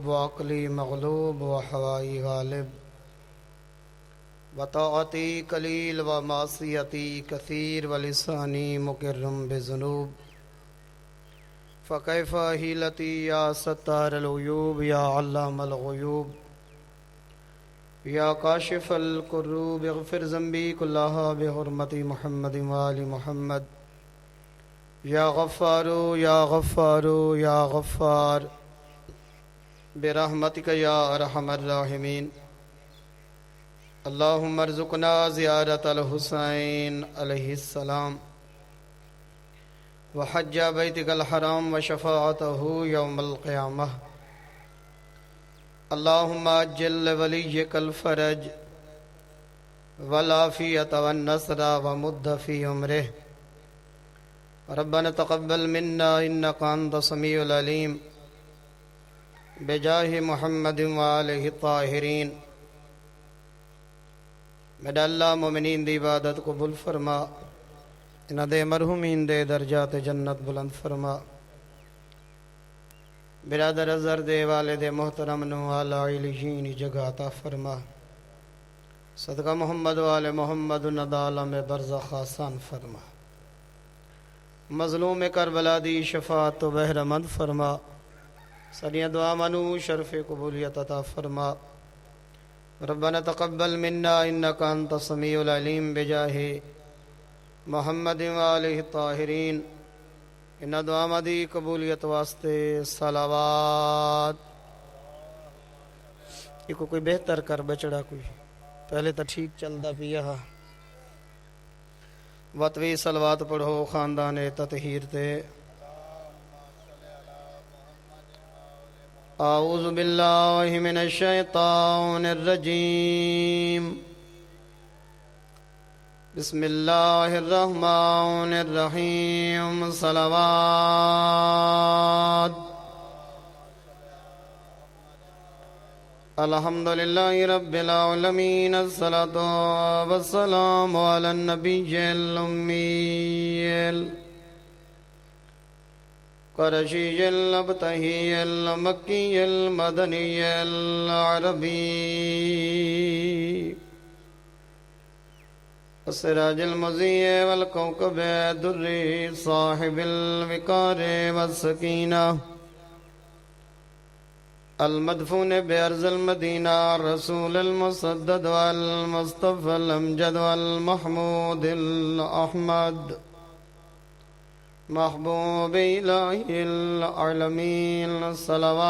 وعقلی مغلوب وحوائی غالب وطاعتی قلیل ومعصیتی کثیر ولسانی مکرم بذنوب فکیف حیلتی یا ستار العیوب یا علام الغیوب یا کاشف الکروب اغفر ذنبی کلہا بحرمت محمد وآل محمد یا غفار یا غفار یا غفار برحمتک یا ارحم الراحمین اللہم ارزقنا زیارت الحسین علیہ السلام وحج بیتک الحرام وشفاعتہ یوم القیامہ اللہم اجل ولیک الفرج والعافیت والنصر ومد فی عمرہ ربنا تقبل منا انک انت السمیع العلیم بجاہ محمد وآلہ الطاہرین۔ میرا اللہ مومنین دی عبادت قبول فرما، انہاں دے مرحومین دے درجات جنت بلند فرما۔ برادر ازہر دے والد محترم نو اعلی علیین جگہ عطا فرما، صدقہ محمد وآل محمد ندالم برزخ آسان فرما۔ مظلوم کربلا دی شفاعت و بہرمند فرما، سریع دعا منو شرف قبولیت عطا فرما۔ ربنا تقبل منا انک انت السمیع العلیم بجاہ محمد وآلہ الطاہرین۔ ان دعا مدی قبولیت واسطے صلوات۔ یہ کوئی بہتر کر بچڑا کوئی پہلے تو ٹھیک چلدا پیا وطوی صلوات پڑھو خاندان تطہیر تے۔ اعوذ باللہ من الشیطان الرجیم، بسم اللہ الرحمن الرحیم، صلوات۔ الحمدللہ رب العالمین، الصلاۃ والسلام علی النبی الامی قرشی الابتہی المکی المدنی العربی السراج المضیء والکوكب الدری صاحب الوقار والسکینہ المدفون بأرض المدینہ الرسول المسدد والمصطفى الامجد والمحمود الاحمد محبوب الہ العالمین، صلوات۔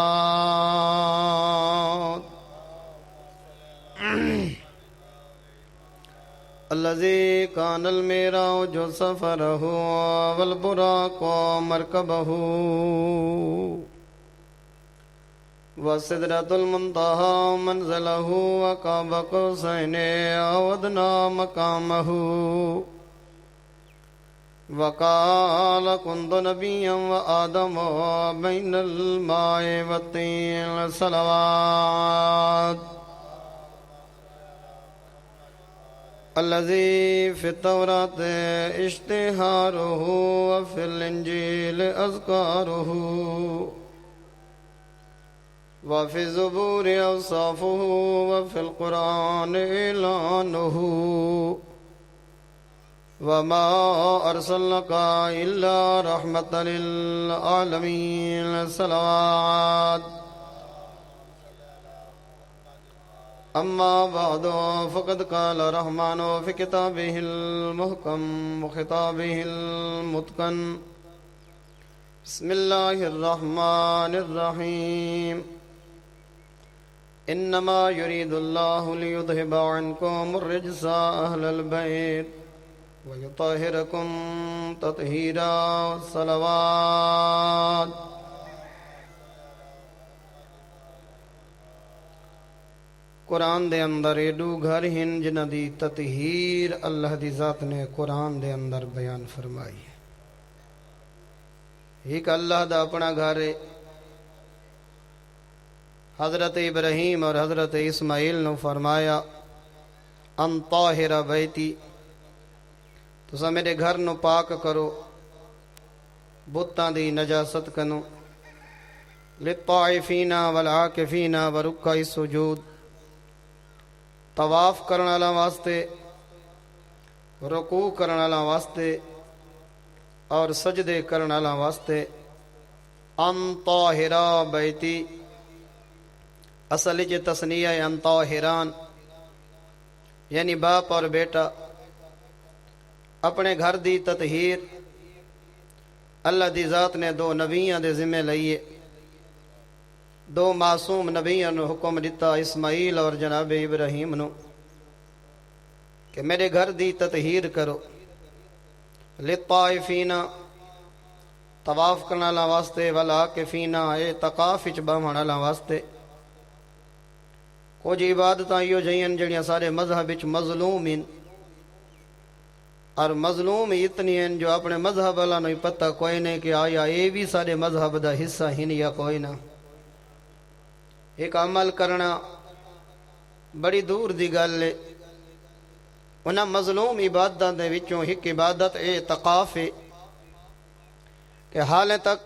الذي كان المعراج سفره والبراق مركبه وسدرة المنتهى منزله وقاب قوسين أو أدنى مقامه وقال كنت نبيا وآدم بين الماء والطين، صلوات۔ الذي في التوراة اشتهاره وفي الإنجيل أذكاره وفي الزبور أوصافه وفي القرآن إعلانه وما أرسلناك إلا رحمة للعالمين، صلوات۔ أما بعد فقد قال الرحمن في كتابه المحكم وخطابه المتقن، بسم الله الرحمن الرحيم، إنما يريد الله ليذهب عنكم الرجس أهل البيت ويطهركم تطهيرا، صلوات۔ قرآن دے اندر ایڈو گھر ہن جنہ دی تطہیر اللہ دی ذات نے قرآن دے اندر بیان فرمائی ہے۔ ایک اللہ دا اپنا گھر ہے۔ حضرت ابراہیم اور حضرت اسماعیل نے فرمایا ان طاہر بیتی، تسا میرے گھر نو پاک کرو بتاں دی نجاست کنو۔ للطائفین والعاکفین ورکع السجود، طواف کرنے والا واسطے، رکوع کرنے والا واسطے اور سجدے کرنے والا واسطے۔ ان طاہرا بیتی، اصل وچ تثنیہ ہے ان طاہران، یعنی باپ اور بیٹا اپنے گھر دی تطہیر اللہ دی ذات نے دو نبیاں دے ذمہ لئیے، دو معصوم نبیاں نو حکم دیتا، اسماعیل اور جناب ابراہیم نو، کہ میرے گھر دی تطہیر کرو۔ للطائفین، طواف کرنے والا واسطے، والعاکفین، اعتکاف وچ بیٹھن والا واسطے۔ کچھ عبادتاں ایو جہیاں جڑیاں سارے مذہب وچ مظلوم ہیں، اور مظلوم اتنی ہیں جو اپنے مذہب والا نہیں پتہ کوئی نہیں کہ آیا یہ بھی سارے مذہب دا حصہ ہن یا کوئی نہ۔ ایک عمل کرنا بڑی دور دی گل ہے۔ انہاں مظلوم عبادتاں دے وچوں ایک عبادت اعتکاف ہے کہ حالے تک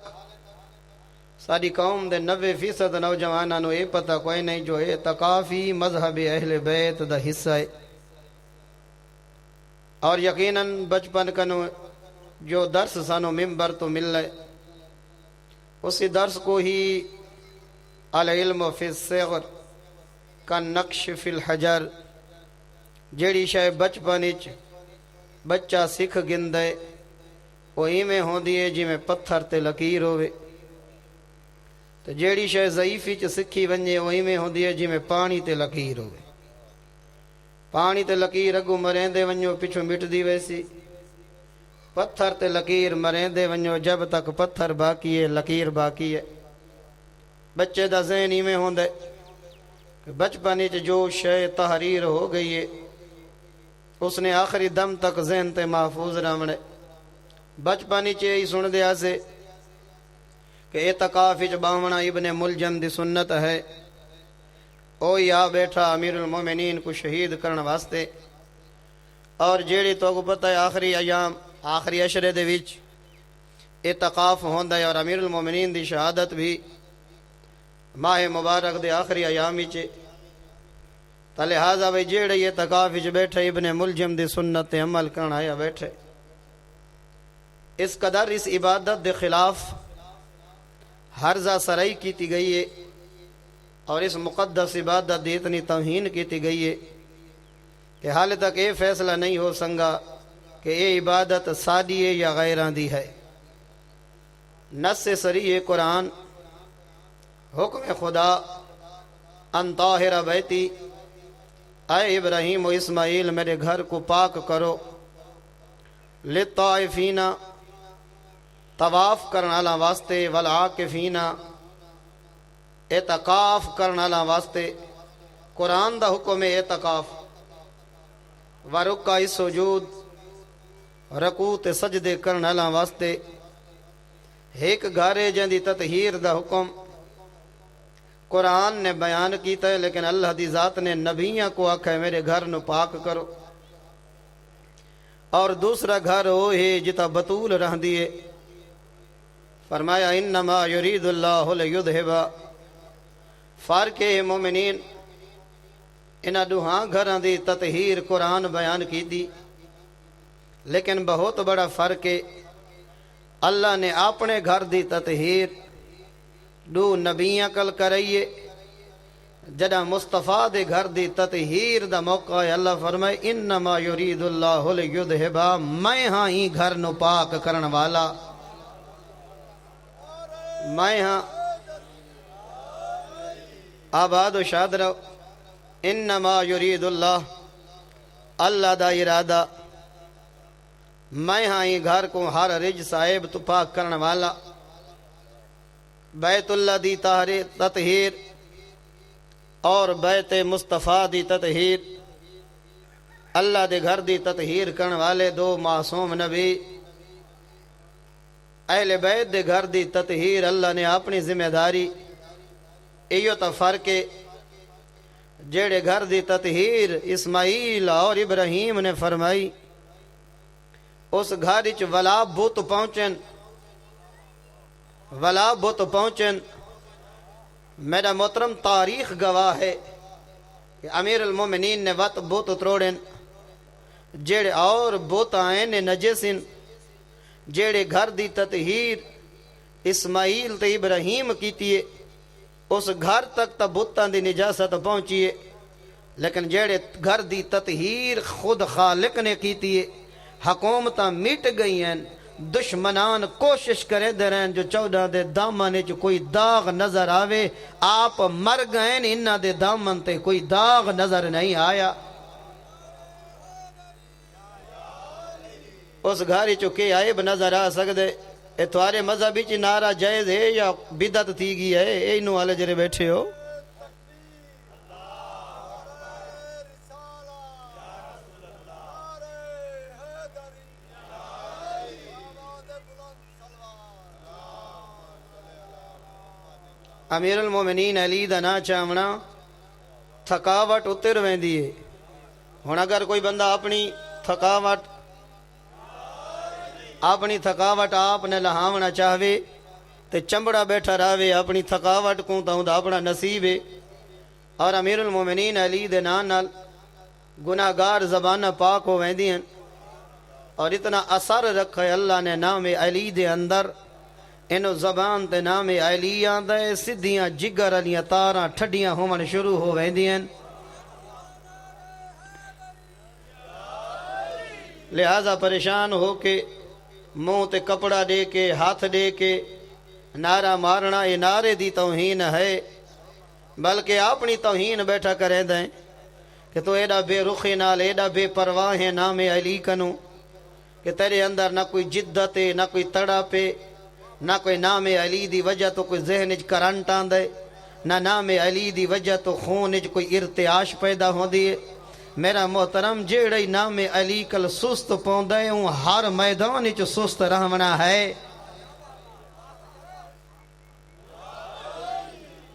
ساری قوم دے 90% نوجواناں نو یہ پتہ کوئی نہیں جو اعتکاف ہی مذہب اہل بیت دا حصہ ہے۔ اور یقیناً بچپن کنو جو درس سانو ممبر تو مل رہے، اسی درس کو ہی العلم فی الصغر کا نقش فی الحجر، جیڑی شے بچپن وچ بچہ سکھ گندے وہ ایویں ہوندی ہے جی میں پتھر تے لکیر ہوئے، تو جیڑی شے ضعیف وچ سکھی ونجے وہ ایویں ہوندی ہے جی میں پانی تے لکیر ہوئے۔ پانی تے لکیر اگو مریندے ونجو پچھو مٹ دی ویسی، پتھر تے لکیر مریندے ونجو جب تک پتھر باقی ہے لکیر باقی ہے۔ بچے دا ذہن ہی میں ہوندے کہ بچپن وچ جو شے تحریر ہو گئی ہے اس نے آخری دم تک ذہن تے محفوظ رہنے۔ بچپن وچ یہی سن دیا سے کہ اعتکاف وچ باونا ابن ملجم دی سنت ہے، او یا بیٹھا امیر المومنین کو شہید کرنے واسطے، اور جیڑی تو کو پتہ ہے آخری ایام آخری عشرے دے وچ اعتکاف ہوندا ہے، اور امیر المومنین دی شہادت بھی ماہ مبارک دے آخری ایام وچ، تا لہذا بھئی جیڑے اعتکاف وچ بیٹھے ابن ملجم دی سنت تے عمل کرنا آیا بیٹھے، اس قدر اس عبادت دے خلاف حرزہ سرائی کیتی گئی ہے، اور اس مقدس عبادت دی اتنی توہین کیتی گئی ہے کہ حال تک یہ فیصلہ نہیں ہو سنگا کہ یہ عبادت سادی ہے یا غیراں دی ہے۔ نص صریح قرآن، حکم خدا، ان طاہر بیتی، اے ابراہیم و اسماعیل میرے گھر کو پاک کرو، للطائفین، طواف کرنے والا واسطے، والعاکفین، اعتکاف کرنے والا واسطے۔ قرآن دا حکم ہے اعتکاف، ورکع السجود، رکوع تے سجدے کرنے والا واسطے۔ ایک گھارے جندی تطہیر دا حکم قرآن نے بیان کیتا ہے، لیکن اللہ دی ذات نے نبیاں کو آکھا ہے میرے گھر نو پاک کرو۔ اور دوسرا گھر وہ ہے جتا بطول رہندی ہے، فرمایا انما یرید اللہ لیذھب، فرق ہے مومنین انہاں دوہاں گھراں دی تطہیر قرآن بیان کی دی، لیکن بہت بڑا فرق ہے، اللہ نے اپنے گھر دی تطہیر دو نبیاں کل کرائیے، جدہ مصطفیٰ دے گھر دی تطہیر دا موقع ہے اللہ فرمائے انما یرید اللہ لیذھب، میں ہاں ہی گھر نو پاک کرن والا، میں ہاں آباد و شاد رہو۔ انما یرید اللہ، اللہ دا ارادہ میں ہاں ہی گھر کو ہر رجس عیب تو پاک کرن والا۔ بیت اللہ دی تطہیر اور بیت مصطفیٰ دی تطہیر، اللہ دے گھر دی تطہیر کرن والے دو معصوم نبی، اہل بیت دے گھر دی تطہیر اللہ نے اپنی ذمہ داری، ایو تا فرق ہے۔ جیڑے گھر دی تطہیر اسماعیل اور ابراہیم نے فرمائی، اس گھر وچ ولا بت پہنچن، ولا بت پہنچن، میرا محترم تاریخ گواہ ہے کہ امیر المومنین نے وط بوت تروڑن جیڑے اور بوت آئیں نے نجسن جیڑے گھر دی تطہیر اسماعیل تے ابراہیم کیتیے اس گھر تک تا بتاں دی نجاست پہنچیے، لیکن جیڑے گھر دی تطہیر خود خالق نے کیتیے حکومتاں مٹ گئی ہیں، دشمنان کوشش کرے درین جو 14 دے دامن جو کوئی داغ نظر آوے، آپ مر گئے انہاں دے دامن تے کوئی داغ نظر نہیں آیا۔ اس گھاری چکے عیب نظر آ سکدے، اے تھوارے مذہبی چی نعرہ جائز ہے یا بدعت تھی گئی ہے؟ اے انہوں والے جرے بیٹھے ہو۔ امیر المومنین علی دا نا چاونا تھکاوٹ اتر ویندی ہے۔ ہن اگر کوئی بندہ اپنی تھکاوٹ آپ نے لہاونا چاہوے تے چمبڑا بیٹھا راوے اپنی تھکاوٹ کو تا ہوندا اپنا نصیب ہے۔ اور امیر المومنین علی دے نال گناہگار زبانہ پاک ہو ویندی ہیں، اور اتنا اثر رکھا ہے اللہ نے نام علی دے اندر، انہوں زبان تے نام علی آندہ ہے، سدھیاں جگر علیاں تاراں ٹھڈیاں ہومن شروع ہو ویندی ہیں۔ لہذا پریشان ہو کے منہ تے کپڑا دے کے ہاتھ دے کے نعرہ مارنا یہ نعرے دی توہین ہے، بلکہ اپنی توہین بیٹھا کریں دیں کہ تو ایڈا بے رخی نال ایڈا بے پرواہ ہے نام علی کنو کہ تیرے اندر نہ کوئی جدت ہے، نہ کوئی تڑا پہ، نہ کوئی نام علی دی وجہ تو کوئی ذہن اچ کرنٹ آندے، نہ نام علی دی وجہ تو خون اچ کوئی ارتعاش پیدا ہوندی ہے۔ میرا محترم جیڑی نام علی کل سست پوندے ہوں ہر میدان اچ سست رہونا ہے۔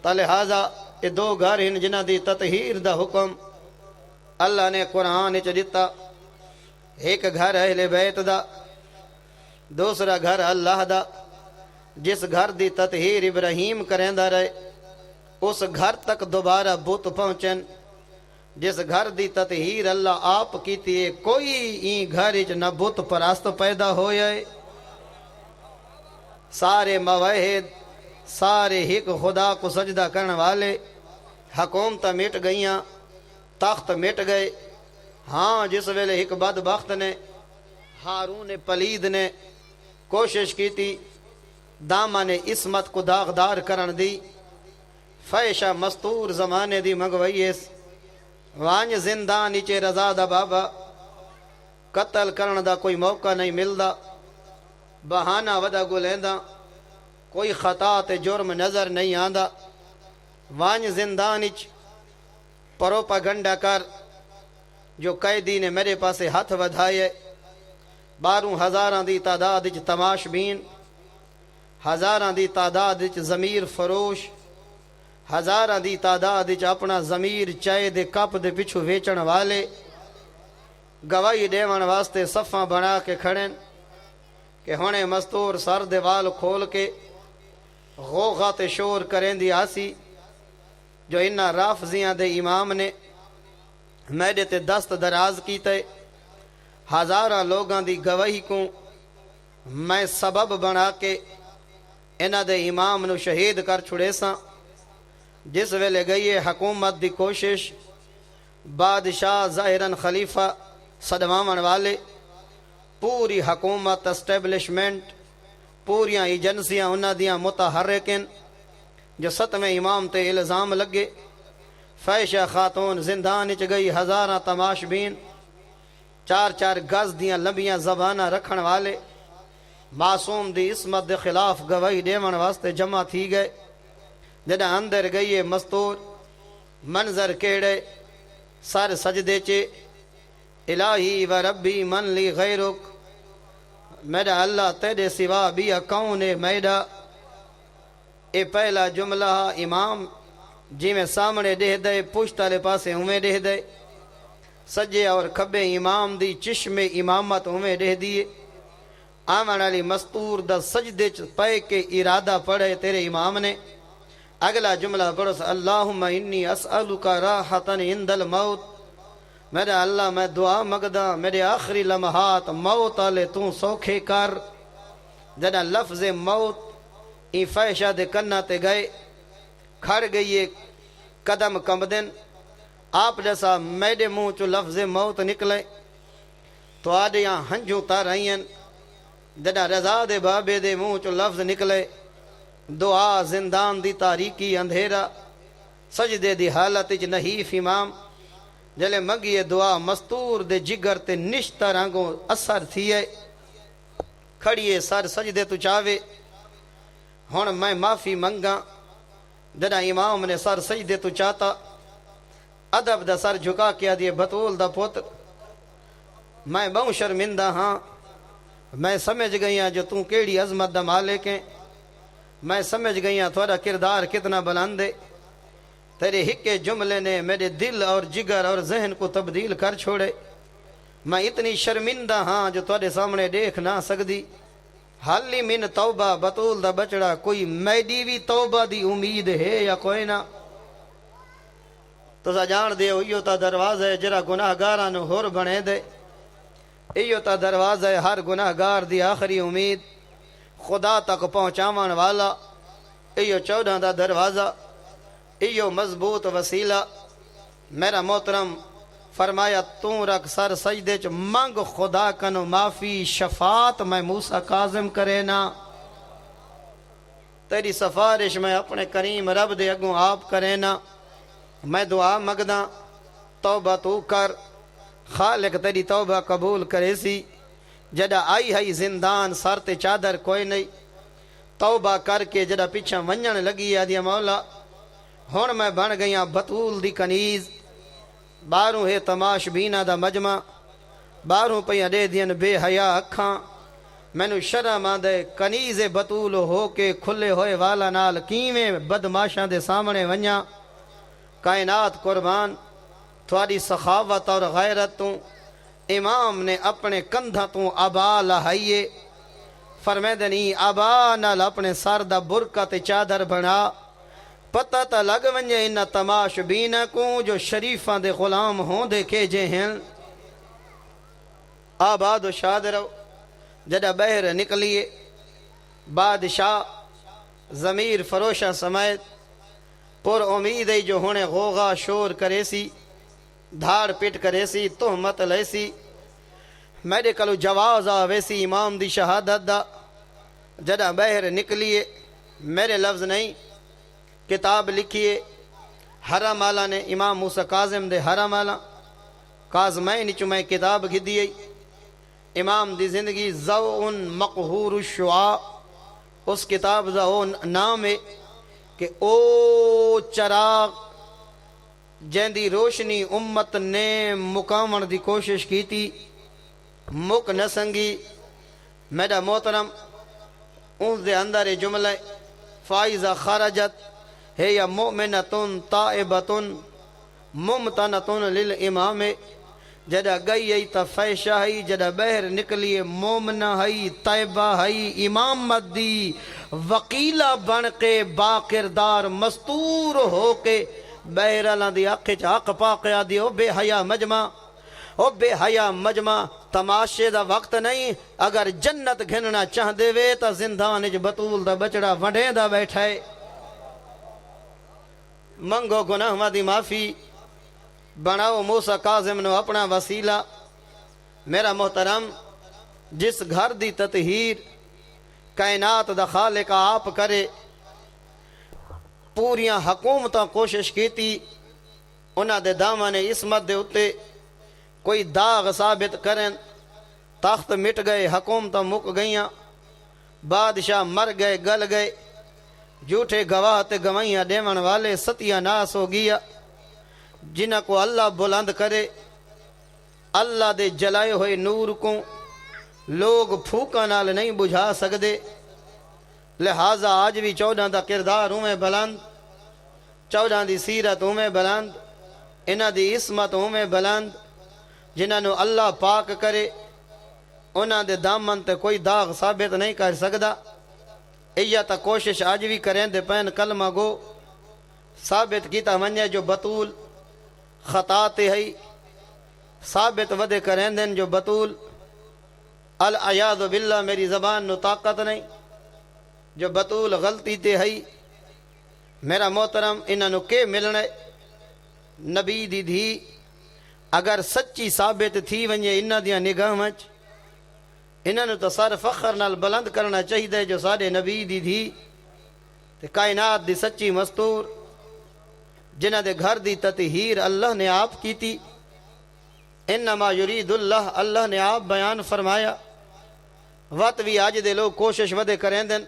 تا لہذا یہ دو گھر ہیں جنہ دی تطہیر دا حکم اللہ نے قرآن اچ دیتا۔ ایک گھر اہل بیت دا، دوسرا گھر اللہ دا۔ جس گھر دی تطہیر ابراہیم کریندا رہے اس گھر تک دوبارہ بت پہنچن، جس گھر دی تطہیر اللہ آپ کیتی ہے کوئی این گھر اچ نہ بت پرست پیدا ہوئے، سارے موحد سارے ایک خدا کو سجدہ کرنے والے، حکومت مٹ گئیاں، تخت مٹ گئے۔ ہاں جس ویلے ایک بدبخت نے ہارون پلید نے کوشش کی تھی دامن عصمت کو داغدار کرن دی، فیشہ مستور زمانے دی منگوئیس، وانج زندان نیچے رضا دا بابا، قتل کرن دا کوئی موقع نہیں ملدا، بہانہ ودا گلیندا، کوئی خطا تے جرم نظر نہیں آندا، وانج زندان نیچ پروپاگنڈا کر جو قیدی نے میرے پاسے ہاتھ ودھائے، 12,000 دی تعداد وچ تماش بین، 1000 دی تعداد وچ ضمیر فروش، 1000 دی تعداد وچ اپنا ضمیر چائے دے کپ دے پچھو ویچن والے، گواہی دیون واسطے صفاں بنا کے کھڑیں کہ ہونے مستور سر دے وال کھول کے غوغا تے شور کریں دی آسی، جو انہاں رافضیاں دے امام نے میڈے تے دست دراز کیتے، 1000 لوگاں دی گواہی کو میں سبب بنا کے انہاں دے امام نو شہید کر چھڑے ساں۔ جس ویلے گئی حکومت دی کوشش، بادشاہ ظاہراً خلیفہ صدمامن والے، پوری حکومت اسٹیبلشمنٹ، پوریاں ایجنسیاں انہاں دیاں متحرکن، جو 7ویں امام تے الزام لگے، فیشہ خاتون زندان اچ گئی، 1000 تماش بین، 4 گز دیاں لمبیاں زبانہ رکھن والے، معصوم دی عصمت دے خلاف گواہی دیون واسطے جمع تھی گئے۔ جدہ اندر گئی مستور، منظر کیڑے، سر سجدے چے، الہی و ربی من لی غیرک، میرا اللہ تیرے سوا بیا کون ہے میڈا۔ اے پہلا جملہ امام جی میں سامنے دے دے، پشت والے پاسے ہمیں دے دے، سجے اور کھبے امام دی چشم امامت ہمیں دے دیے، آمن علی مستور دا سجدے پے کے ارادہ پڑھے تیرے امام نے، اگلا جملہ پڑھو اللہم انی اسألک راحتن عند الموت، میرے اللہ میں دعا مگدا میرے آخری لمحات موت آلے تو سوکھے کر۔ جنہ لفظ موت ای فیشہ دے کنہ تے گئے، کھڑ گئی ایک قدم کمدن، آپ جیسا میرے منہ چو لفظ موت نکلے تو آدھے یہاں ہنجوں تا رہین، جنہ رضا دے بابے دے منہ چو لفظ نکلے دعا زندان دی تاریکی اندھیرا، سجدے دی حالت اچ نحیف امام جلے منگیے دعا مستور دے جگر تے نشتہ رنگوں اثر تھیے، کھڑیے سر سجدے تو چاوے ہون میں معافی منگا۔ جنہ امام نے سر سجدے تو چاہتا ادب دا سر جھکا کیا دیے بطول دا پتر، میں بہت شرمندہ ہاں، میں سمجھ گئی جو تم کیڑی عظمت دا مالک ہیں، میں سمجھ گئی تھوڑا کردار کتنا بلند ہے، تیرے ہکے جملے نے میرے دل اور جگر اور ذہن کو تبدیل کر چھوڑے، میں اتنی شرمندہ ہاں جو تھوڑے سامنے دیکھ نہ سکتی، حالی من توبہ بطول دا بچڑا کوئی میڈی بھی توبہ دی امید ہے یا کوئی نہ، تو سا جان دے ایو تا دروازہ ہے جرا گناہگارانو ہور بنے دے، ایو تا دروازہ ہے ہر گناہگار دی آخری امید خدا تک پہنچاون والا، ایو 14 دا دروازہ، ایو مضبوط وسیلہ۔ میرا محترم فرمایا تو رکھ سر سجدے چ منگ خدا کنو معافی، شفاعت میں موسیٰ کاظم کرے نا، تیری سفارش میں اپنے کریم رب دے اگوں آپ کرے نا، میں دعا مگدا توبہ تو کر، خالق تیری توبہ قبول کرے سی، جڑا آئی ہے زندان سر تے چادر کوئی نہیں، توبہ کر کے جڑا پیچھا ونجن لگی آدیا مولا ہون میں بن گیاں بطول دی کنیز، باروں ہے تماش بینا دا مجمع، باروں پہ دے دین بے حیا اکھاں، مینو شرم آدھے کنیز بطول ہو کے کھلے ہوئے والا نال کیویں بدماشاں دے سامنے ونجاں، کائنات قربان تھوڑی سخاوت اور غیرت تو امام نے اپنے کندھا تو آبا لہائیے، فرمیدنی آبا نال اپنے سر دا برکہ تے چادر بنا، پتہ تا لگ ونجے انہ تماش بینا کو جو شریفاں دے غلام ہوں دیکھے جے ہیں، آباد و شاد رو جڑا بہر نکلیے، بادشاہ ضمیر فروشہ سمیت پر امید ہے جو ہونے غوغا شور کرے سی، دھاڑ پٹ کرے سی، تہمت لے سی، میرے کلو جواز آوے سی امام دی شہادت دا، جڑا بہر نکلیے میرے لفظ نہیں کتاب لکھیے حرم والا نے امام موسیٰ کاظم دے حرم والا کاظمین چو میں کتاب گھدی امام دی زندگی ضوء مقہور الشعاع، اس کتاب دا او نام ہے کہ او چراغ جن دی روشنی امت نے مقامن دی کوشش کی تھی مک نہ سنگی۔ میرا محترم اس دے اندر جملہ فائزہ خرجت ہے یا مؤمنتن طائبتن ممتنتن للامام، جڑا گئی ای تا فیشہ ہی، جڑا بہر نکلی مومنہ ہی، طیبہ ہی، امامت دی وکیلہ بن کے باکردار مستور ہو کے بہر اللہ دی آنکھ چاک پاکیا دی او بے حیا مجمع، او بے حیا مجمع تماشے دا وقت نہیں، اگر جنت گھننا چاہ دے وے تا زندان اچ بطول دا بچڑا وڈے دا بیٹھائے، منگو گناہ دی معافی، بناؤ موسیٰ کاظم نو اپنا وسیلہ۔ میرا محترم جس گھر دی تطہیر کائنات دا خالق آپ کرے، پوریاں حکومتاں کوشش کیتی انہاں دے دامن عصمت دے اتے کوئی داغ ثابت کرن، تخت مٹ گئے، حکومتاں مک گئیاں، بادشاہ مر گئے گل گئے، جھوٹے گواہ تے گوائیاں دیون والے ستیہ ناس ہو گیا، جنہ کو اللہ بلند کرے، اللہ دے جلائے ہوئے نور کو لوگ پھوکا نال نہیں بجھا سکدے، لہٰذا آج بھی 14 دا کردار میں بلند، 14 دی سیرت میں بلند، انہ دی عصمت میں بلند، جنہ نو اللہ پاک کرے انہ دے دامن تے کوئی داغ ثابت نہیں کر سکدا۔ ایہ تا کوشش آج بھی کریں دے پین کلمہ گو ثابت کیتا ونجے جو بطول خطا تے ہے، ثابت ودے کریں جو بطول العیاذ باللہ میری زبان نو طاقت نہیں، جو بطول غلطی تے ہے۔ میرا محترم انہاں نو کے ملنے نبی دی دھی اگر سچی ثابت تھی ونجے انہاں دیاں نگاہ وچ، انہاں نو تو سر فخر نال بلند کرنا چاہیے جو سارے نبی دی دھی تے کائنات دی سچی مستور، جنہ دے گھر دی تطہیر اللہ نے آپ کی تھی۔ انما یرید اللہ، اللہ نے آپ بیان فرمایا۔ وقت بھی آج دے لوگ کوشش ودے کریں دن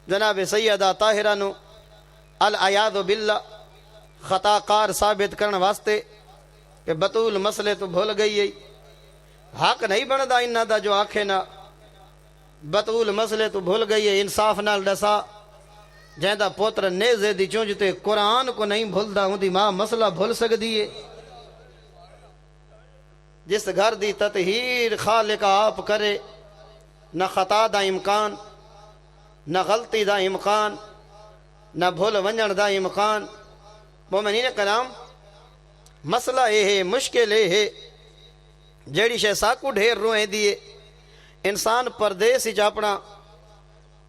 جناب سیدہ طاہرہ نو العیاذ باللہ خطا کار ثابت کرنے واسطے کہ بطول مسئلے تو بھول گئی ہے، حق نہیں بندا انہاں دا جو آکھے نا بطول مسئلے تو بھول گئی ہے، انصاف نال دسا جہندا پوتر نیزے دی چونجتے قرآن کو نہیں بھولدا ہوں دی ماں مسئلہ بھول سکدی ہے۔ جس گھر دی تطہیر خالق آپ کرے، نہ خطا دا امکان، نہ غلطی دا امکان، نہ بھول ونجن دا امکان۔ مومنین کرام مسئلہ یہ ہے، مشکل یہ ہے، جیڑی شے ساکو ڈھیر روئیں دیئے انسان پردیس ہی اپنا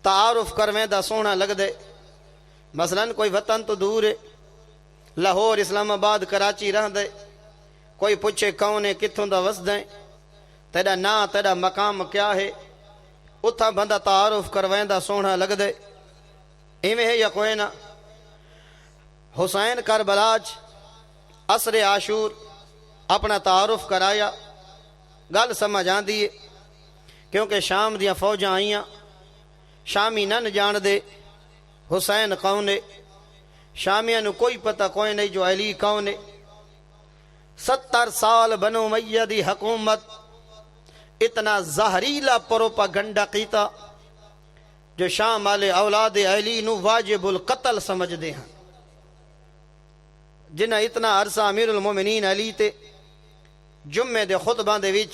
تعارف کرویں دا سونا لگ دے۔ مثلا کوئی وطن تو دور ہے، لاہور اسلام آباد کراچی رہ دے، کوئی پوچھے کون ہے کتھوں دا وس دیں، تیرا نا تیرا مقام کیا ہے، اتھا بندہ تعارف کرویں دا سونا لگ دے۔ ایویں ہے یا کوئی نہ؟ حسین کربلاج عصر عاشور اپنا تعارف کرایا، گل سمجھ آن دیئے کیونکہ شام دیاں فوجاں آئیاں، شامی نن جان دے حسین کون ہے، شامیاں نو کوئی پتہ کوئی نہیں جو علی کون ہے۔ 70 سال بنو امیہ دی حکومت اتنا زہریلا پروپاگنڈا کیتا جو شام والے اولاد علی نو واجب القتل سمجھ دے ہیں، جنہ اتنا عرصہ امیر المومنین علی تے جمعے دے خطباں دے وچ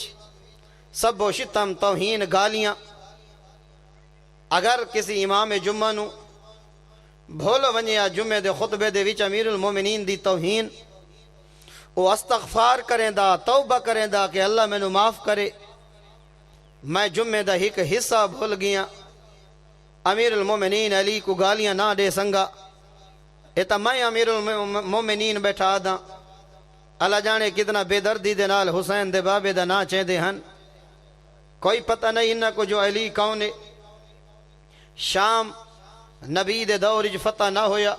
سب و شتم توہین گالیاں۔ اگر کسی امام جمعہ نو بھول ونیا جمعے دے خطبے دے وچ امیر المومنین دی توہین، وہ استغفار کریں دا، توبہ کریں دا کہ اللہ میں نو معاف کرے، میں جمعے دا ایک حصہ بھول گیا، امیر المومنین علی کو گالیاں نہ دے سنگا، ایتا میں امیر المومنین بیٹھا دا، اللہ جانے کتنا بے دردی دے نال حسین دے بابے دا نا چین دے ہن، کوئی پتہ نہیں انہاں کو جو علی کون ہے۔ شام نبی دے دور جو فتح نہ ہویا،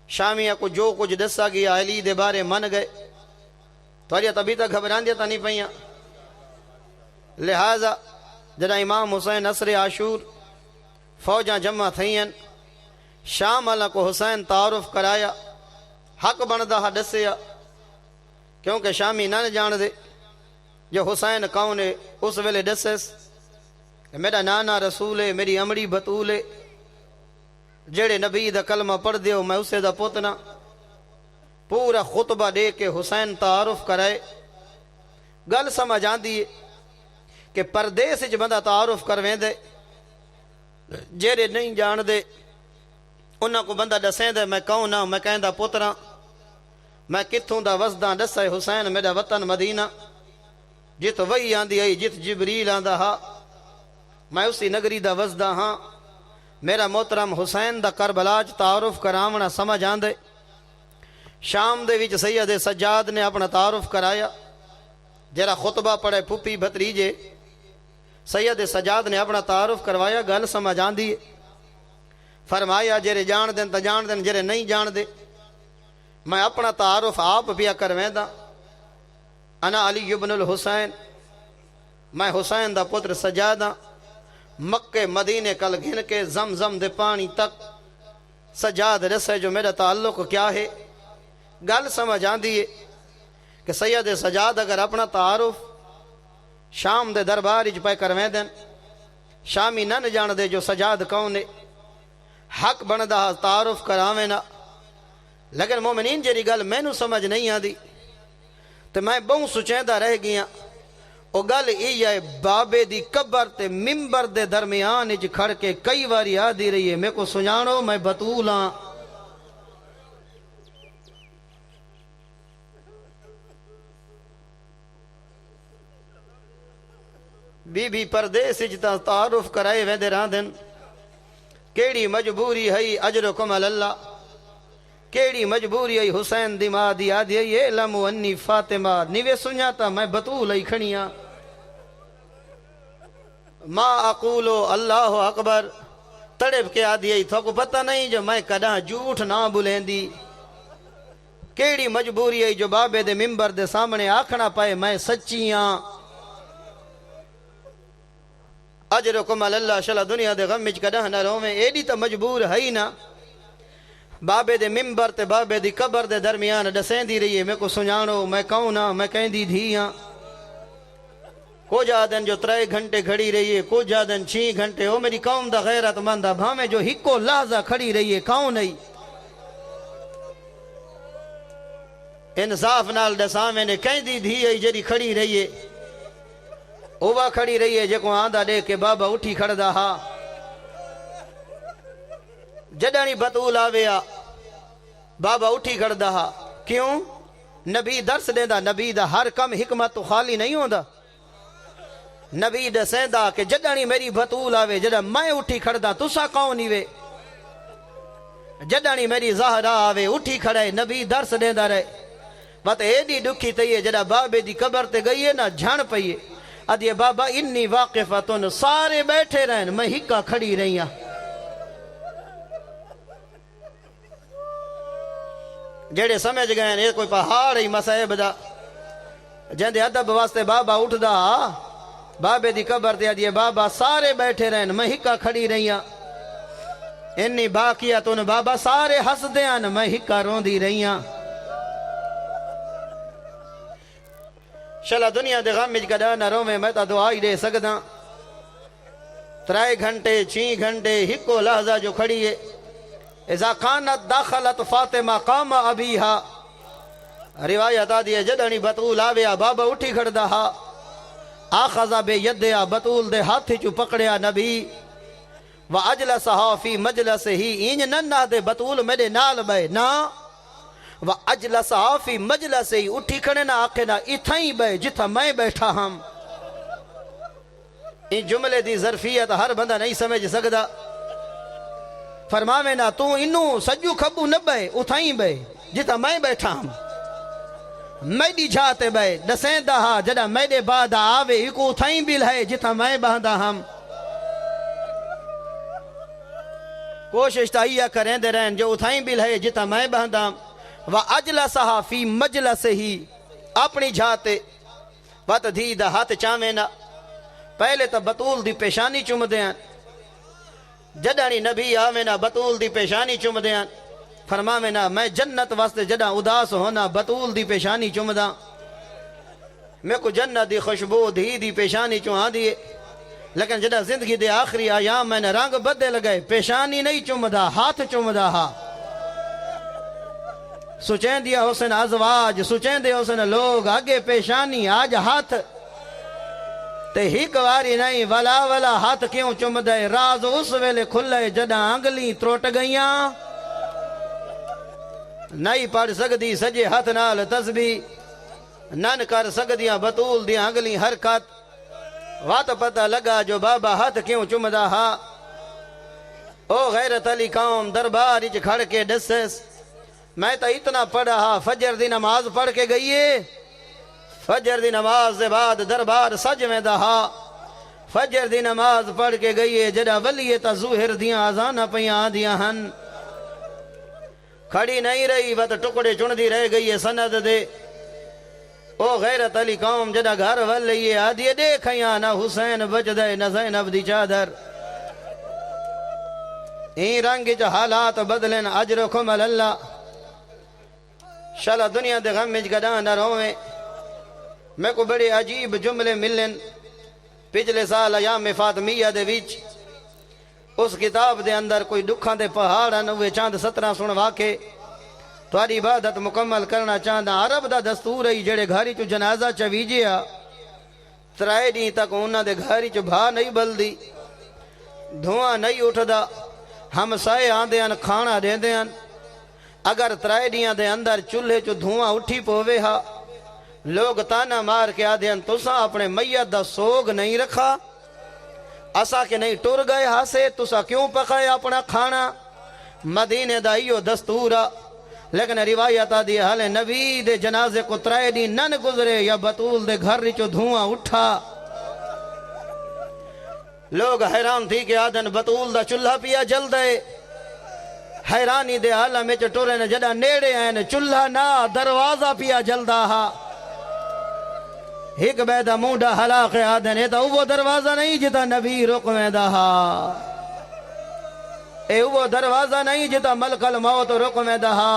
شامیہ کو جو کچھ دسا گیا علی دے بارے من گئے، تو آریت ابھی تک گھبران دیتا نہیں پہیاں۔ لہذا جنا امام حسین عصر عاشور فوجاں جمع تھئیں، شام اللہ کو حسین تعارف کرایا، حق بندہ دسیا کیونکہ شامی نہ جان دے جو حسین کون ہے۔ اس ویلے دسس کہ میرا نانا رسول ہے، میری امڑی بطول ہے، جڑے نبی دا کلمہ پڑھ دیو میں اسے دا پوتنا۔ پورا خطبہ دے کے حسین تعارف کرائے۔ گل سمجھ آن دیئے کہ پردیس جو بندہ تعارف کرویں دے، جڑے نہیں جان دے انہاں کو بندہ دسیں دے میں کون ہاں، میں کہیں دا پوتنا، میں کتھوں دا وسداں دسے حسین میرا وطن مدینہ، جت وہی آندی آئی جت جبریل آندہ ہا، میں اسی نگری دا وسداں ہاں۔ میرا محترم حسین دا کربلاج تعارف کراونا سمجھ آندے۔ شام دے وچ سید سجاد نے اپنا تعارف کرایا، جرا خطبہ پڑھے پھپھی بھتریجے، سید سجاد نے اپنا تعارف کروایا، گل سمجھ آندی ہے۔ فرمایا جرے جان دیں تا جان دیں، جرے نہیں جان دے میں اپنا تعارف آپ پیا کرویں دا، انا علی ابن الحسین، میں حسین دا پتر سجادہ، مکے مدینے کل گھن کے زمزم دے پانی تک سجاد رسے جو میرا تعلق کیا ہے۔ گل سمجھ آندی ہے کہ سید سجاد اگر اپنا تعارف شام دے دربار اج پہ کرویں دیں، شامی نہ جان دے جو سجاد کون ہے، حق بندہ تعارف کراویں نا۔ لیکن مومنین جیری گل میں نو سمجھ نہیں آدھی تو میں بہت سچیندہ رہ گیا۔ او گل ای ہے بابے دی قبر تے ممبر دے درمیان اج کھڑ کے کئی واری آدھی رہی ہے میں کو سنجانو میں بطول ہاں، بی بی پردیس جتا تعارف کرائے ویندے راندن کیڑی مجبوری ہے اجرکم اللہ کیڑی مجبوری ہے حسین دی ماں دی آدھی ہے اعلم انی فاطمہ نیوے سنیاتا میں بطول ہی کھڑیاں ما اقولو اللہ اکبر تڑپ کے آدھی ہے تو کو پتہ نہیں جو میں کداں جھوٹ نہ بولیں دی کیڑی مجبوری ہے جو بابے دے ممبر دے سامنے آکھنا پائے میں سچیاں اجرکم اللہ شلا دنیا دے غم وچ کداں نہ روویں ایڈی تا مجبور ہے نا بابے دے ممبر تے بابے دی قبر دے درمیان ڈسیں دی رہی ہے میں کو سنجانو میں کہوں نا میں کہیں دی دھیاں کو جادن جو 3 گھنٹے کھڑی رہی ہے کو جادن 6 گھنٹے او میری قوم دا غیرت مندہ بھامے جو ہکو لحظہ کھڑی رہی ہے کہوں نہیں انصاف نال ڈساں میں نے کہیں دی دھی ہے جڑی کھڑی رہی ہے اوہ کھڑی رہی ہے جکو آندہ دے کے بابا اٹھی کھڑ دا ہا جڈانی بطول آویا بابا اٹھی کھڑ دا ہا کیوں نبی درس دے دا نبی دا ہر کم حکمت تو خالی نہیں ہوں دا نبی دسیں دا کہ جڈانی میری بطول آوے جڈا میں اٹھی کھڑ دا تسا کون نہیں وے جڈانی میری زہرہ آوے اٹھی کھڑے نبی درس دے دا رہے بات ایڈی دکھی تیئے جڈا بابے دی قبر تے گئی ہے نا جھان پئیے ادھے بابا انی واقفتن سارے بیٹھے رہن میں ہکا کھڑی رہیاں جیڑے سمجھ گئے ہیں یہ کوئی پہاڑ ہی مسائب دا جہندے ادب واسطے بابا اٹھ دا بابے دی قبر دے ادھے بابا سارے بیٹھے رہن میں ہکا کھڑی رہیاں انی باقیاتن بابا سارے ہس دیاں میں ہکا رون دی رہیاں شلا دنیا دے غم وچ کدا نہ روویں میں تا دعا ہی دے سکدا 3 گھنٹے 6 گھنٹے ہکو لحظہ جو کھڑی ہے اذا کانت داخلت فاطمہ قام ابیہا روایت آدھی ہے جدانی بطول آویا بابا اٹھی کھڑ دا ہا آخذا بے یدیا بطول دے ہاتھی چو پکڑیا نبی وَأَجْلَسَهَا فِي مَجْلَسِهِ اینج ننہ دے بطول میرے نال بے نا وَأَجْلَسَهَا فِي مَجْلَسِهِ اٹھی کھڑے نا آکھے نا اتھائیں بے جتھا میں بیٹھا ہم ان جملے دی ظرفیت ہر بندہ نہیں سمجھ سکدا فرماوے نا تو انو سجو کھبو نہ بے اتھائیں بے جتھا میں بیٹھا ہم میڈی جھاتے بے دسیں دہا جڑا میڈے بعد آوے ایکو اتھائیں بھی لہے جتھا میں باندھا ہم کوشش تاہیہ کریں دے رہن جو اتھائیں بھی لہے جتھا میں باندھا ہم وَأَجْلَسَهَا فِي مَجْلَسِهِ اپنی جھاتے بات دھی دا ہاتھ چاہویں نا پہلے تا بطول دی پیشانی چم دیاں جڈانی نبی آویں نا بطول دی پیشانی چم دیاں فرماویں نا میں جنت واسطے جڈا اداس ہونا بطول دی پیشانی چم دا میں کو جنت دی خوشبو دھی دی پیشانی چم آ دیئے لیکن جڈا زندگی دے آخری آیام میں نے رنگ بدے لگئے پیشانی نہیں چم دا ہاتھ چم دا ہا سوچیں دیا حسن ازواج سوچیں دیا حسن لوگ آگے پیشانی آج ہاتھ تے ہی کواری نہیں ولا ہاتھ کیوں چم دے راز اس ویلے کھلے جڈا انگلی تروٹ گئیاں نہیں پڑھ سکتی سجے ہاتھ نال تسبیح نن کر سکدیاں بطول دیاں انگلی حرکت وات پتہ لگا جو بابا ہاتھ کیوں چم دا ہا او غیرت علی قوم دربار اچ کھڑ کے ڈسس میں تا اتنا پڑھا ہا فجر دی نماز پڑھ کے گئیے فجر دی نماز دے بعد دربار سج میں دہا فجر دی نماز پڑھ کے گئیے جڑا ولی تا ظہر دیاں آزانہ پیاں دیاں ہن کھڑی نہیں رہی بات ٹکڑے چن دی رہ گئی سند دے او غیرت علی قوم جڑا گھر ولیے آدھی دیکھیاں نہ حسین بچ دے نہ زینب دی چادر این رنگ جو حالات بدلن اجرکم اللہ شالا دنیا دے غم میں گداں نہ روویں میں کو بڑے عجیب جملے ملن پچھلے سال ایام فاطمیہ دے وچ اس کتاب دے اندر کوئی دکھاں دے پہاڑاں ہوئے چاند 17 سن واقع تھوڑی عبادت مکمل کرنا چاہتا عرب دا دستور ہے جڑے گھاری چو جنازہ چویجیا 3 دن تک انہاں دے گھاری چو بھا نہیں بلدی دھواں نہیں اٹھدا ہم سائے آندیاں کھانا دیندیاں اگر 3 دن دے اندر چولہے چو دھواں اٹھی پوے ہا لوگ تانا مار کے آدھے ہیں تسا اپنے میت دا سوگ نہیں رکھا، اسا کے نہیں ٹر گئے ہاسے، تسا کیوں پکائے اپنا کھانا؟ مدینے دا ایو دستورا، لیکن روایت آدھی حال نبی دے جنازے کو 3 دن نن گزرے یا بطول دے گھر چو دھواں اٹھا۔ لوگ حیران تھی کہ آدھن بطول دا چولہا پیا جل دے، حیرانی دے حالہ میں چٹورے نے جڑا نیڑے ہیں چولہا نہ دروازہ پیا جلدا ہا۔ ایک بیدہ مونڈا حلاق آدھن ایتا وہ دروازہ نہیں جتا نبی رکویں دا ہا، اے وہ دروازہ نہیں جتا ملک الموت رکویں دا ہا۔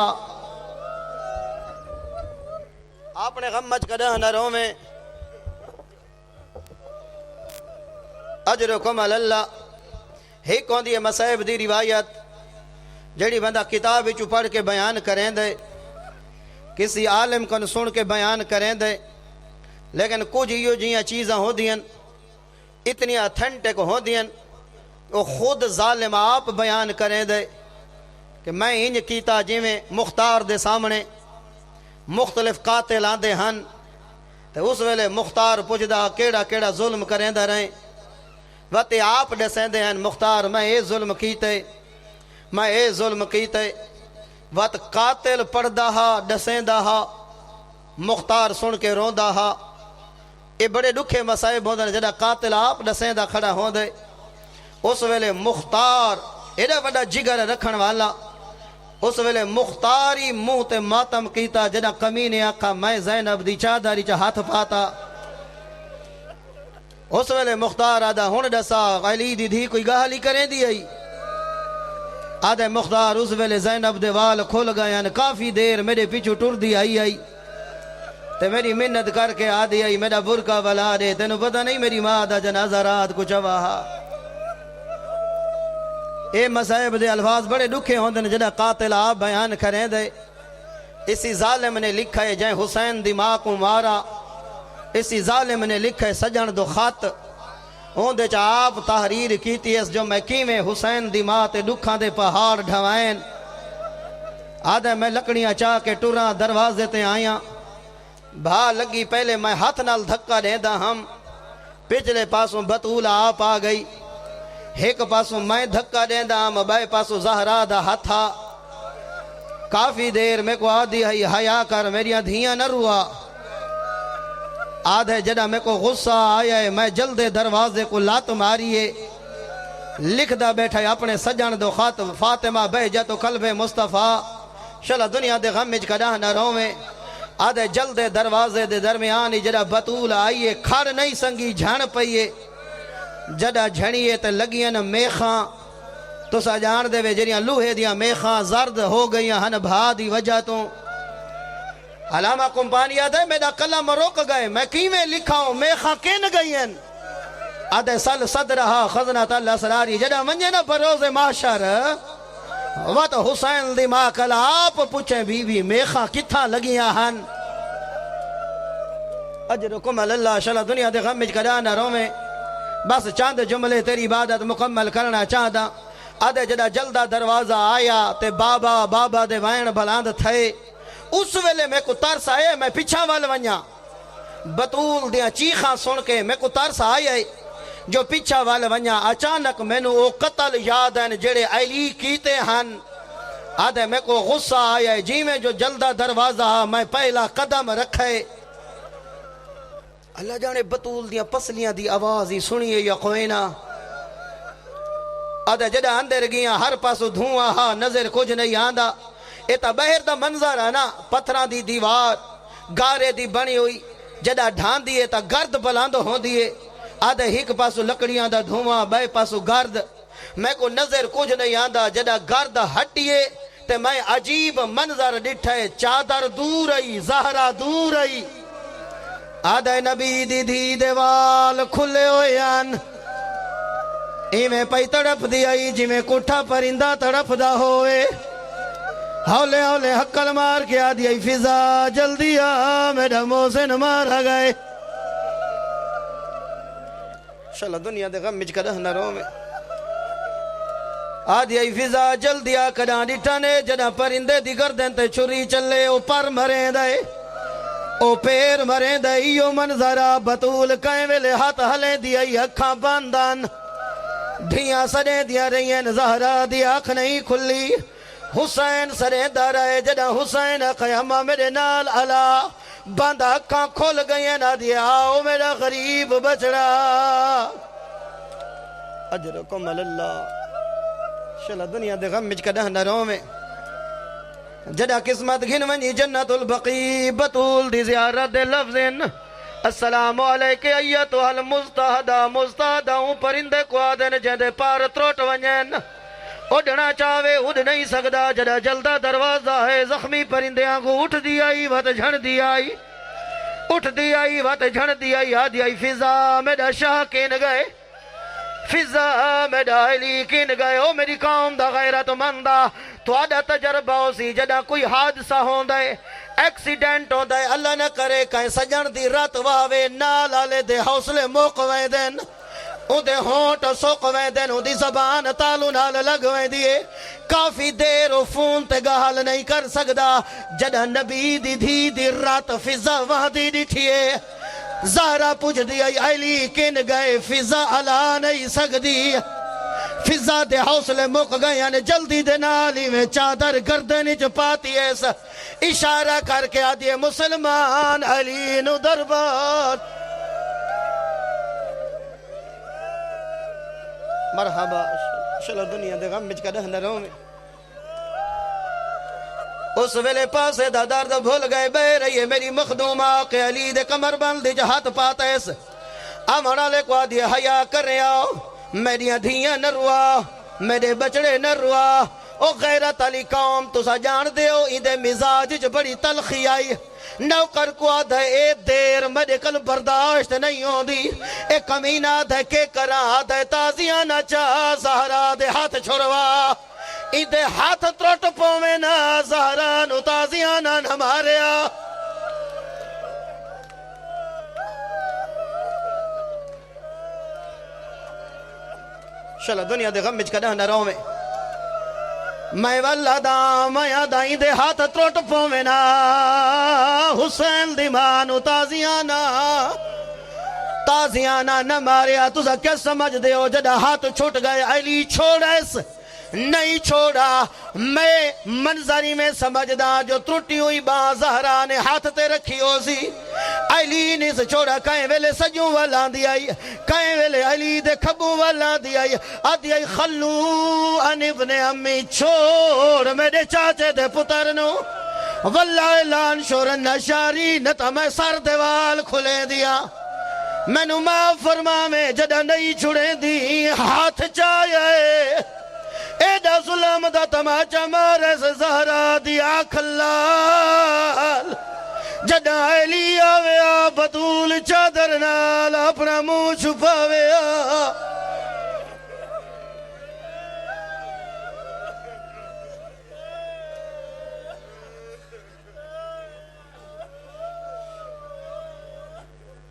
آپ نے غمج کدہ نہ رومیں، اجرکم اللہ۔ ایک کون دی مصائب دی روایت جڑی بندہ کتاب وچوں پڑھ کے بیان کریں دے، کسی عالم کو سن کے بیان کریں دے، لیکن کچھ یہ جیاں چیزاں ہو دیں اتنی اتھنٹک ہو دیں وہ خود ظالم آپ بیان کریں دے کہ میں انج کیتا جی میں مختار دے سامنے مختلف قاتل آندے ہن، تو اس ویلے مختار پوچھدا کیڑا کیڑا ظلم کریں دے رہیں، وقت آپ ڈسیں دے ہیں مختار میں اے ظلم کیتے، میں اے ظلم کیتے، وقت قاتل پڑھدا ہا ڈسیں دا ہا، مختار سن کے روندہ ہا۔ یہ بڑے دکھے مسائب ہوندے جڑا قاتل آپ ڈسیں دا کھڑا ہوندے، اس ویلے مختار ایڈا بڑا جگر رکھن والا، اس ویلے مختاری منہ تے ماتم کیتا جڑا کمینے آکھا میں زینب دی چادری چا ہاتھ پاتا۔ اس ویلے مختار آدھا ہون ڈسا علی دی دھی کوئی گالی کریں دی آئی، آدھے مختار اس ویلے زینب دے وال کھل گئے، کافی دیر میرے پیچھو ٹر دی آئی تے میری منت کر کے آدھی آئی میرا برکہ بلا دے، تینوں پتہ نہیں میری ماں دا جنازہ رات کو چواہا۔ اے مسائب دے الفاظ بڑے دکھے ہوندے جڑا قاتل آپ بیان کریں دے۔ اسی ظالم نے لکھا ہے جائیں حسین دی ماں کو مارا، اسی ظالم نے لکھا ہے سجن دو خط ہوندے چا آپ تحریر کیتی اس جو میں کیویں حسین دی ماں تے دکھاں دے پہاڑ ڈھوائیں، آدھے میں لکڑیاں چاہ کے ٹوراں دروازے تے آیاں، بھا لگی پہلے میں ہاتھ نال دھکا دیندہ ہم، پچھلے پاسوں بطول آپ آ گئی، ایک پاسوں میں دھکا دیندہ ہم، بائے پاسوں زہرا دا ہتھا، کافی دیر میں کو آدھی ہے حیا کر میریاں دھیاں نہ روا، آدھے جڑا میں کو غصہ آیا ہے میں جلدے دروازے کو لات ماریے، لکھ دا بیٹھا ہے اپنے سجن دو خط فاطمہ بہجت و قلب مصطفیٰ، شلہ دنیا دے غمج کڑاہ نہ رومیں، آدھے جلدے دروازے دے درمیانی جڑا بطول آئیے کھڑ نہیں سنگی جھن پئیے، جڑا جھنیے تے لگیاں میخاں، تو سا جان دے وے جڑیاں لوہے دیاں میخاں زرد ہو گئیاں ہن بھا دی وجہ تو۔ علامہ کمپانی آدھے میرا قلم روک گئے، میں کیویں لکھاؤں میخاں کن گئیں، آدھے سل صدرہا خزنت اللہ سراری جڑا منجے نا پروز محشر، وقت حسین دی ماں کل آپ پوچھیں بی بی میخاں کتھا لگیاں ہن، اجرکم اللہ شلہ دنیا دے غمج کرانا رومیں، بس چاند جملے تیری عبادت مکمل کرنا چاہدا، آدھے جڑا جلدہ دروازہ آیا تے بابا دے وائن بلاند تھے، اس ویلے میں کو ترس آئے میں پیچھا وال ونیا، بطول دیاں چیخاں سن کے میں کو ترس آئے جو پیچھا وال ونیا، اچانک میں نو او قتل یاد ہیں جڑے علی کیتے ہن، آدھے میں کو غصہ آئے جی میں جو جلدہ دروازہ میں پہلا قدم رکھے، اللہ جانے بطول دیاں پسلیاں دی آوازی سنیے یا کوئینا، آدھے جڑا اندر گیاں ہر پاسو دھواں ہاں نظر کچھ نہیں آندہ، ایتا بہر دا منظر ہے نا، پتھراں دی دیوار گارے دی بنی ہوئی، جڑا ڈھان دیئے تا گرد بلاند ہوں دیئے، آدھے ہیک پاسو لکڑیاں دا دھواں بے پاسو گرد، میں کو نظر کچھ نہیں آندہ، جڑا گرد ہٹیے تے میں عجیب منظر ڈٹھے، چادر دور آئی زہرہ دور آئی، آدھے نبی دی دھی دیوال کھلے ہوئے آن، ایمیں پئی تڑپ دی آئی جی میں کٹھا پرندہ تڑپ دا ہوئے، ہولے ہولے حقل مار کے آدھی آئی فضا جلدی آ میرا محسن مارا گئے، شاءاللہ دنیا دے غمج کدہ نہ رو میں، آدھی آئی فضا جلدی آ کڑاں ڈٹھانے جڑا پرندے دی گردن تے چھری چلے او پر مریں دائے، او پیر مرے دائیو منظرہ بطول کہیں ویلے ہاتھ ہلے دیائی اکھاں باندان دھیاں سرے دیا رہین زہرا دی آنکھ نہیں کھلی حسین سرے دارائے جڑا حسین قیامہ میرے نال علا باندھا اکھاں کھول گئے نہ دیا آؤ میرا غریب بچڑا اجرکم اللہ شلا دنیا دے غم مجھ کدہ نروں میں جڑا قسمت گھن ونی جنت البقی بطول دی زیارت دے لفظن السلام علیکہ ایتو المستہدہ مستہدہوں پرندے کو آدن جندے پار تروٹ ونین اڑنا چاہوے اڑ نہیں سکدا جڑا جلدہ دروازہ ہے زخمی پرندے آنگو اٹھ دی آئی وات جھڑ دی آئی اٹھ دی آئی وات جھڑ دی آئی آدھی آئی فضا میڈا شاہ کین گئے فضا میڈا علی کین گئے او میری قوم دا غیرت مندہ تو آدھا تجربہ ہو سی جڑا کوئی حادثہ ہوں دے ایکسیڈنٹ ہوں دے اللہ نہ کرے کہیں سجن دی رات واوے نال آلے دے حوصلے موقویں دین او دے ہونٹ سوقویں دین او دی زبان تالو نال لگویں دیئے کافی دیر او فون تے گال نہیں کر سکدا جڑا نبی دی دھی دی رات فضا وہاں دی ڈٹھیے زہرہ پوچھ دیا علی کن گئے فضا علا نہیں سکدی فضا دے حوصلے مک گئے یعنی جلدی دے نالی میں چادر گردنی چپاتی ایسا اشارہ کر کے آدھے مسلمان علی نو دربار مرحبا شلو دنیا دے غم مجھ کا دہنہ رہوں میں اس ویلے پاسے دا دارد بھول گئے بے رہی میری مخدوم آقے علی دے کمر بندی جہات پاتا ایس آمانا لے کو آدھے حیاء کر رہے آؤ میری دھیاں نروا میرے بچڑے نروا او غیرت علی قوم تو سا جان دے ہو ایدے مزاج جو بڑی تلخی آئی نوکر کو آدھے اے دیر میرے کل برداشت نہیں ہوں دی اے کمینہ آدھے کے کرا آدھے تازیاں نہ چاہ زہرہ دے ہاتھ چھوڑوا ایدے ہاتھ تروٹ پومے نا زہرہ نو تازیاں نہ ہمارے آ شلہ دنیا دے غم مجھ کا نہ رہوں میں واللہ دا میں دائیں دے ہاتھ تروٹ پومے نا حسین دی مانو تازیانا نہ ماریا تُسا کیا سمجھ دے ہو جڑا ہاتھ چھوٹ گئے علی چھوڑا اس نہیں چھوڑا میں منظری میں سمجھدا جو ترٹی ہوئی باں زہرہ نے ہاتھ تے رکھی ہو سی علی نے سے چھوڑا کہیں ویلے سجوں والا دی آئی کہیں ویلے علی دے کھبوں والا دی آئی آدھی آئی خلو ان ابن امی چھوڑ میرے چاچے دے پتر نو واللہ اعلان شورن نشاری نتا میں سر دیوال کھلے دیا میں نو معاف فرما میں جڑا نہیں چھڑے دی ہاتھ چاہے ایڈا ظلم دا تماچا مارے سے زہرہ دی آنکھ لال جڑا علی آوے آ بطول چادر نال اپنا منہ چھپاوے آ